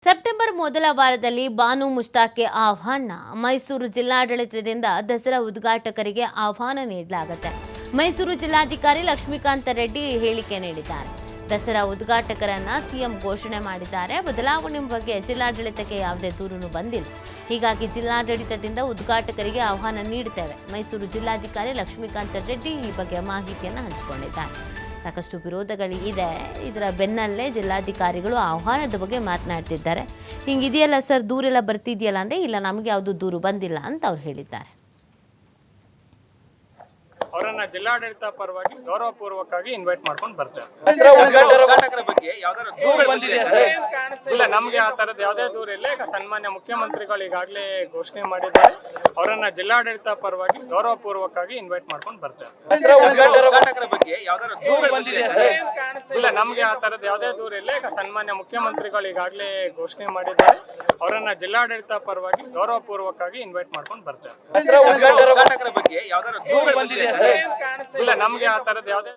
September ಮೊದಲ ವಾರದಲ್ಲಿ ಬಾನು ಮುಷ್ತಾಕ್ಗೆ ಆಹ್ವಾನ. ಮೈಸೂರು ಜಿಲ್ಲಾಡಳಿತದಿಂದ ದಸರಾ ಉದ್ಘಾಟಕರಿಗೆ ಆಹ್ವಾನ ನೀಡಲಾಗುತ್ತೆ. ಮೈಸೂರು ಜಿಲ್ಲಾಧಿಕಾರಿ ಲಕ್ಷ್ಮೀಕಾಂತ ರೆಡ್ಡಿ ಹೇಳಿಕೆ ನೀಡಿದ್ದಾರೆ. ದಸರಾ ಉದ್ಘಾಟಕರನ್ನ ಸಿಎಂ ಘೋಷಣೆ ಮಾಡಿದ್ದಾರೆ. ಬದಲಾವಣೆ ಬಗ್ಗೆ ಜಿಲ್ಲಾಡಳಿತಕ್ಕೆ ಯಾವುದೇ ದೂರು ಬಂದಿಲ್ಲ. ಹೀಗಾಗಿ ಜಿಲ್ಲಾಡಳಿತದಿಂದ ಉದ್ಘಾಟಕರಿಗೆ ಆಹ್ವಾನ ನೀಡುತ್ತೇವೆ. ಮೈಸೂರು ಜಿಲ್ಲಾಧಿಕಾರಿ ಲಕ್ಷ್ಮೀಕಾಂತ ರೆಡ್ಡಿ ಈ ಬಗ್ಗೆ ಮಾಹಿತಿಯನ್ನು ಹಂಚಿಕೊಂಡಿದ್ದಾರೆ. ಸಾಕಷ್ಟು ವಿರೋಧಗಳಿದೆ. ಇದರ ಬೆನ್ನಲ್ಲೇ ಜಿಲ್ಲಾಧಿಕಾರಿಗಳು ಆಹ್ವಾನದ ಬಗ್ಗೆ ಮಾತನಾಡ್ತಿದ್ದಾರೆ. ಹಿಂಗಿದೆಯಲ್ಲ ಸರ್, ದೂರೆಲ್ಲ ಬರ್ತಿದೆಯಲ್ಲ ಅಂದರೆ ಇಲ್ಲ, ನಮಗೆ ಯಾವುದು ದೂರು ಬಂದಿಲ್ಲ ಅಂತ ಅವ್ರು ಹೇಳಿದ್ದಾರೆ. ಅವರನ್ನ ಜಿಲ್ಲಾಡಳಿತ ಪರವಾಗಿ ಗೌರವಪೂರ್ವಕವಾಗಿ ಇನ್ವೈಟ್ ಮಾಡ್ಕೊಂಡು ಬರ್ತಾರೆ. ಇಲ್ಲ, ನಮ್ಗೆ ಆ ತರದ ಯಾವುದೇ ದೂರ ಇಲ್ಲ. ಈಗ ಸನ್ಮಾನ್ಯ ಮುಖ್ಯಮಂತ್ರಿಗಳು ಈಗಾಗಲೇ ಘೋಷಣೆ ಮಾಡಿದ್ದಾರೆ. ಅವರನ್ನ ಜಿಲ್ಲಾಡಳಿತ ಪರವಾಗಿ ಗೌರವಪೂರ್ವಕವಾಗಿ ಇನ್ವೈಟ್ ಮಾಡ್ಕೊಂಡು ಬರ್ತಾರೆ. ಇಲ್ಲ, ನಮ್ಗೆ ಆ ತರದ ಯಾವುದೇ ದೂರ ಇಲ್ಲ. ಈಗ ಸನ್ಮಾನ್ಯ ಮುಖ್ಯಮಂತ್ರಿಗಳು ಈಗಾಗಲೇ ಘೋಷಣೆ ಮಾಡಿದ್ದಾರೆ. ಅವರನ್ನ ಜಿಲ್ಲಾಡಳಿತ ಪರವಾಗಿ ಗೌರವಪೂರ್ವಕವಾಗಿ ಇನ್ವೈಟ್ ಮಾಡ್ಕೊಂಡು ಬರ್ತಾರೆ. ಇಲ್ಲ, ನಮ್ಗೆ ಆ ತರದ ಯಾವುದೇ